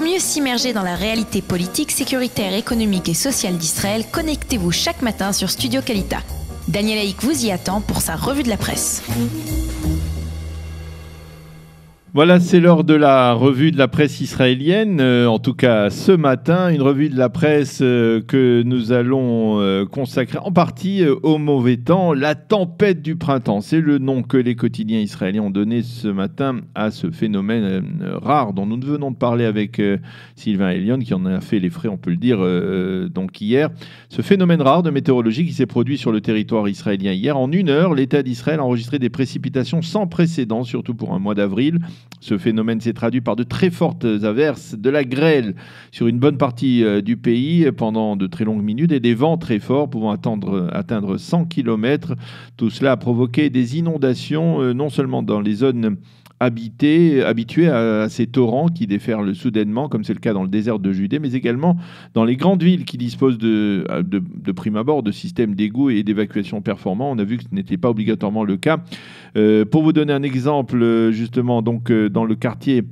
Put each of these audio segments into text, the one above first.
Pour mieux s'immerger dans la réalité politique, sécuritaire, économique et sociale d'Israël, connectez-vous chaque matin sur Studio Kalita. Daniel Haïk vous y attend pour sa revue de la presse. Voilà, c'est l'heure de la revue de la presse israélienne, en tout cas ce matin, une revue de la presse que nous allons consacrer en partie au mauvais temps, la tempête du printemps. C'est le nom que les quotidiens israéliens ont donné ce matin à ce phénomène rare dont nous venons de parler avec Sylvain Elion, qui en a fait les frais, on peut le dire, donc hier. Ce phénomène rare de météorologie qui s'est produit sur le territoire israélien hier. En une heure, l'État d'Israël a enregistré des précipitations sans précédent, surtout pour un mois d'avril. Ce phénomène s'est traduit par de très fortes averses, de la grêle sur une bonne partie du pays pendant de très longues minutes et des vents très forts pouvant atteindre 100 km. Tout cela a provoqué des inondations, non seulement dans les zones habitués à ces torrents qui déferlent soudainement, comme c'est le cas dans le désert de Judée, mais également dans les grandes villes qui disposent de prime abord de systèmes d'égout et d'évacuation performants. On a vu que ce n'était pas obligatoirement le cas. Pour vous donner un exemple, justement, donc dans le quartier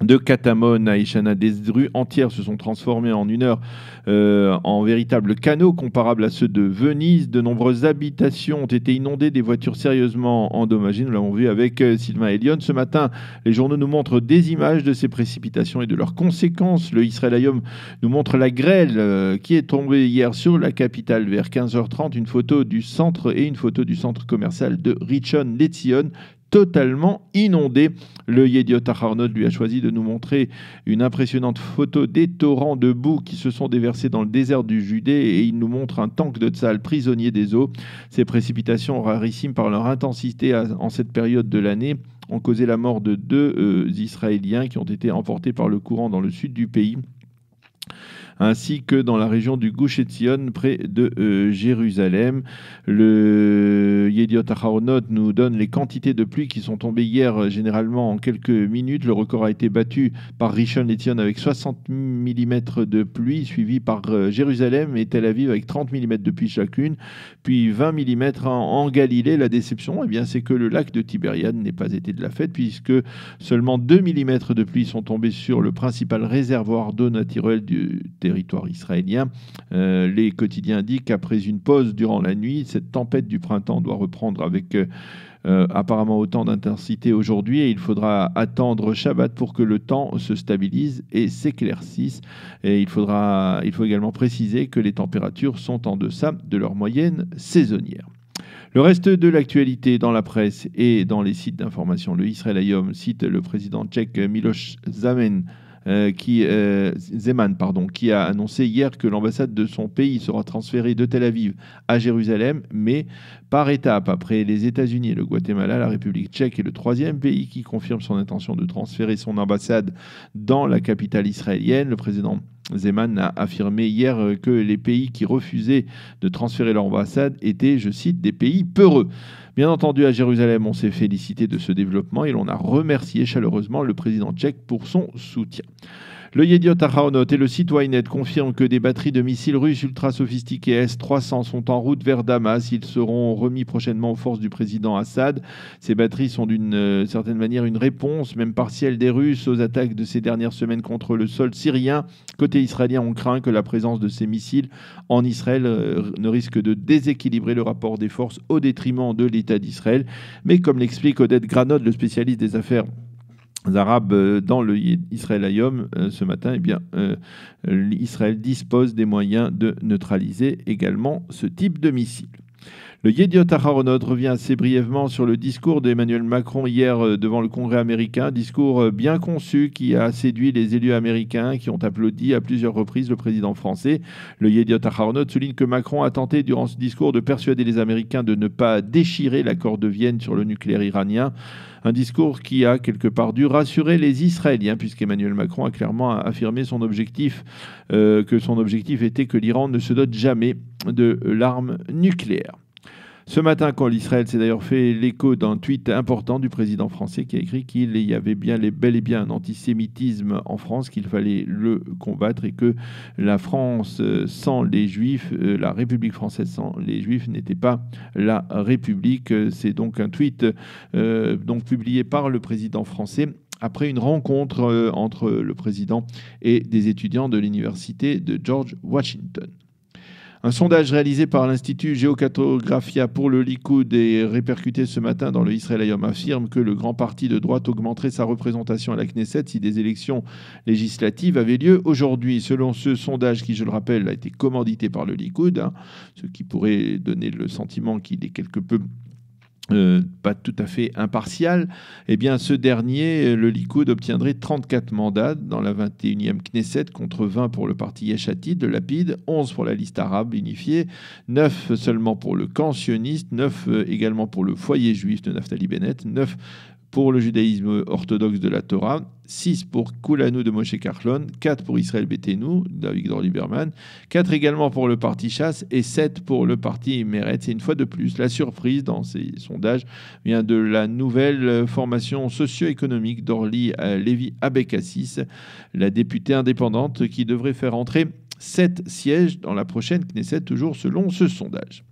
de Katamon à Ishana, des rues entières se sont transformées en une heure en véritables canaux comparables à ceux de Venise. De nombreuses habitations ont été inondées, des voitures sérieusement endommagées. Nous l'avons vu avec Sylvain Elion. Ce matin, les journaux nous montrent des images de ces précipitations et de leurs conséquences. Le Israël Hayom nous montre la grêle qui est tombée hier sur la capitale vers 15h30. Une photo du centre et une photo du centre commercial de Rishon LeZion, totalement inondé. Le Yediot Ahronoth lui a choisi de nous montrer une impressionnante photo des torrents de boue qui se sont déversés dans le désert du Judée, et il nous montre un tank de Tsahal prisonnier des eaux. Ces précipitations rarissimes par leur intensité en cette période de l'année ont causé la mort de deux Israéliens qui ont été emportés par le courant dans le sud du pays, ainsi que dans la région du Gush Etzion, près de Jérusalem. Le Yediot Ahronoth nous donne les quantités de pluie qui sont tombées hier, généralement en quelques minutes. Le record a été battu par Rishon LeZion avec 60 mm de pluie, suivi par Jérusalem et Tel Aviv avec 30 mm de pluie chacune, puis 20 mm en Galilée. La déception, eh bien, c'est que le lac de Tibériade n'ait pas été de la fête, puisque seulement 2 mm de pluie sont tombés sur le principal réservoir d'eau naturelle du territoire israélien. Les quotidiens indiquent qu'après une pause durant la nuit, cette tempête du printemps doit reprendre avec apparemment autant d'intensité aujourd'hui, et il faudra attendre Shabbat pour que le temps se stabilise et s'éclaircisse. Et il faut également préciser que les températures sont en deçà de leur moyenne saisonnière. Le reste de l'actualité dans la presse et dans les sites d'information. Le Israël Hayom cite le président tchèque Miloš Zeman, qui a annoncé hier que l'ambassade de son pays sera transférée de Tel Aviv à Jérusalem, mais par étapes. Après les États-Unis et le Guatemala, la République tchèque est le troisième pays qui confirme son intention de transférer son ambassade dans la capitale israélienne. Le président Zeman a affirmé hier que les pays qui refusaient de transférer leur ambassade étaient, je cite, des pays peureux. Bien entendu, à Jérusalem, on s'est félicité de ce développement et l'on a remercié chaleureusement le président tchèque pour son soutien. Le Yediot Ahronoth et le site Ynet confirment que des batteries de missiles russes ultra sophistiqués S-300 sont en route vers Damas. Ils seront remis prochainement aux forces du président Assad. Ces batteries sont d'une certaine manière une réponse, même partielle, des Russes aux attaques de ces dernières semaines contre le sol syrien. Côté israélien, on craint que la présence de ces missiles en Israël ne risque de déséquilibrer le rapport des forces au détriment de l'État d'Israël. Mais comme l'explique Oded Granod, le spécialiste des affaires arabes dans le Israël Hayom ce matin, eh bien, Israël dispose des moyens de neutraliser également ce type de missile. Le Yediot Ahronoth revient assez brièvement sur le discours d'Emmanuel Macron hier devant le Congrès américain, discours bien conçu qui a séduit les élus américains qui ont applaudi à plusieurs reprises le président français. Le Yediot Ahronoth souligne que Macron a tenté durant ce discours de persuader les Américains de ne pas déchirer l'accord de Vienne sur le nucléaire iranien. Un discours qui a quelque part dû rassurer les Israéliens, puisqu'Emmanuel Macron a clairement affirmé que son objectif était que l'Iran ne se dote jamais de l'arme nucléaire. Ce matin, quand l'Israël s'est d'ailleurs fait l'écho d'un tweet important du président français qui a écrit qu'il y avait bel et bien un antisémitisme en France, qu'il fallait le combattre et que la France sans les Juifs, la République française sans les Juifs n'était pas la République. C'est donc un tweet publié par le président français après une rencontre entre le président et des étudiants de l'université de George Washington. Un sondage réalisé par l'Institut Géocartographia pour le Likoud et répercuté ce matin dans le Israël Hayom affirme que le grand parti de droite augmenterait sa représentation à la Knesset si des élections législatives avaient lieu aujourd'hui. Selon ce sondage qui, je le rappelle, a été commandité par le Likoud, ce qui pourrait donner le sentiment qu'il est quelque peu pas tout à fait impartial, eh bien ce dernier, le Likoud, obtiendrait 34 mandats dans la 21e Knesset contre 20 pour le parti Yesh Atid de Lapid, 11 pour la liste arabe unifiée, 9 seulement pour le camp sioniste, 9 également pour le foyer juif de Naftali Bennett, 9 pour le judaïsme orthodoxe de la Torah, 6 pour Kulanu de Moshe Kahlon, 4 pour Israël Beitenu d'Avigdor Lieberman, 4 également pour le parti Chasse et 7 pour le parti Meretz. Et une fois de plus, la surprise dans ces sondages vient de la nouvelle formation socio-économique d'Orly Lévi Abekassis, la députée indépendante qui devrait faire entrer 7 sièges dans la prochaine Knesset, toujours selon ce sondage.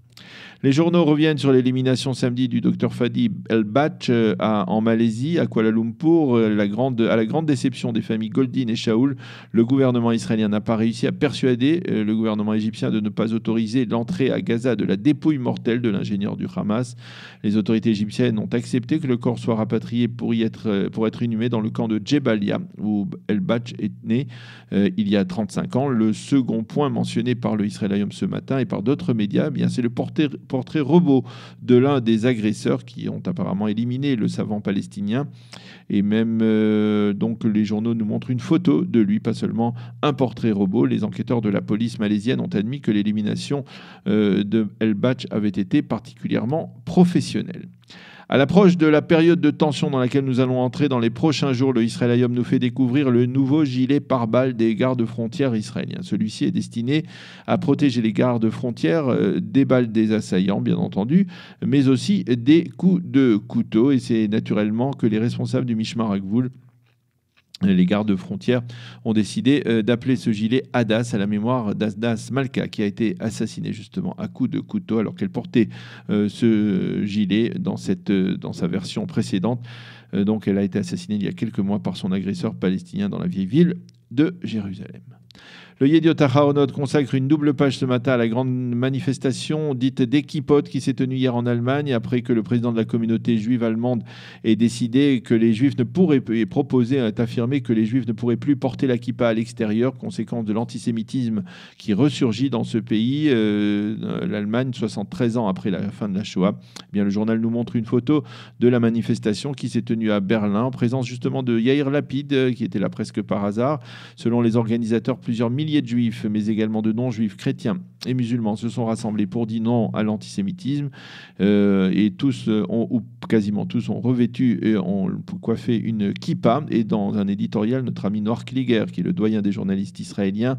Les journaux reviennent sur l'élimination samedi du Dr Fadi El-Bach en Malaisie, à Kuala Lumpur. À la grande déception des familles Goldin et Shaul, le gouvernement israélien n'a pas réussi à persuader le gouvernement égyptien de ne pas autoriser l'entrée à Gaza de la dépouille mortelle de l'ingénieur du Hamas. Les autorités égyptiennes ont accepté que le corps soit rapatrié pour être inhumé dans le camp de Djebalia, où El-Bach est né il y a 35 ans. Le second point mentionné par le Israël Hayom ce matin et par d'autres médias, c'est le portrait robot de l'un des agresseurs qui ont apparemment éliminé le savant palestinien. Et même, donc, les journaux nous montrent une photo de lui, pas seulement un portrait robot. Les enquêteurs de la police malaisienne ont admis que l'élimination de El-Bach avait été particulièrement professionnelle. À l'approche de la période de tension dans laquelle nous allons entrer dans les prochains jours, le Israël Hayom nous fait découvrir le nouveau gilet pare-balles des gardes-frontières israéliens. Celui-ci est destiné à protéger les gardes-frontières des balles des assaillants, bien entendu, mais aussi des coups de couteau. Et c'est naturellement que les responsables du Mishmar HaGvul, les gardes-frontières, ont décidé d'appeler ce gilet Hadas à la mémoire d'Asdas Malka, qui a été assassinée justement à coups de couteau alors qu'elle portait ce gilet dans sa version précédente. Donc elle a été assassinée il y a quelques mois par son agresseur palestinien dans la vieille ville de Jérusalem. Le Yediot Ahronot consacre une double page ce matin à la grande manifestation dite des Kippot qui s'est tenue hier en Allemagne après que le président de la communauté juive allemande ait décidé que les juifs ne pourraient affirmé que les juifs ne pourraient plus porter la kippa à l'extérieur, conséquence de l'antisémitisme qui ressurgit dans ce pays. L'Allemagne, 73 ans après la fin de la Shoah. Le journal nous montre une photo de la manifestation qui s'est tenue à Berlin en présence justement de Yair Lapid qui était là presque par hasard. Selon les organisateurs, plusieurs milliers de juifs, mais également de non-juifs, chrétiens et musulmans se sont rassemblés pour dire non à l'antisémitisme et tous, ou quasiment tous, ont revêtu et ont coiffé une kippa. Et dans un éditorial, notre ami Noir Kliger, qui est le doyen des journalistes israéliens,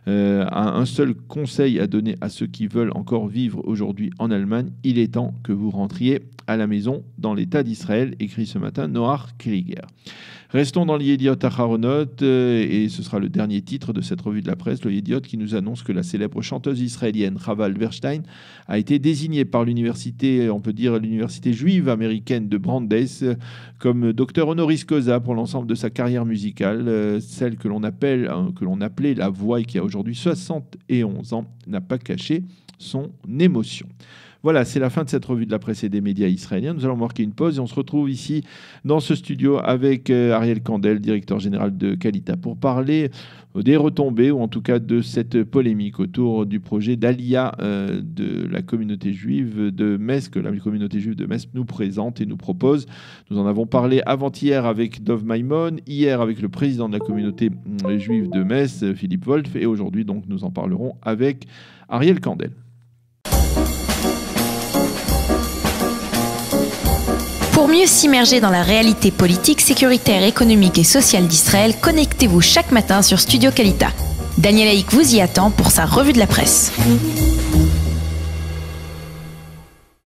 a un seul conseil à donner à ceux qui veulent encore vivre aujourd'hui en Allemagne: il est temps que vous rentriez à la maison dans l'État d'Israël, écrit ce matin Noir Kliger. Restons dans l'Yediot Ahronot et ce sera le dernier titre de cette revue de la presse, le Yediot, qui nous annonce que la célèbre chanteuse israélienne Chava Alberstein a été désignée par l'université, on peut dire l'université juive américaine de Brandeis, comme docteur honoris causa pour l'ensemble de sa carrière musicale. Celle que l'on appelait la voix et qui a aujourd'hui 71 ans n'a pas caché son émotion. Voilà, c'est la fin de cette revue de la presse et des médias israéliens. Nous allons marquer une pause et on se retrouve ici dans ce studio avec Ariel Kandel, directeur général de Kalita, pour parler des retombées ou en tout cas de cette polémique autour du projet d'Aliyah de la communauté juive de Metz, que la communauté juive de Metz nous présente et nous propose. Nous en avons parlé avant-hier avec Dov Maimon, hier avec le président de la communauté juive de Metz, Philippe Wolf, et aujourd'hui donc nous en parlerons avec Ariel Kandel. Pour mieux s'immerger dans la réalité politique, sécuritaire, économique et sociale d'Israël, connectez-vous chaque matin sur Studio Kalita. Daniel Haïk vous y attend pour sa revue de la presse.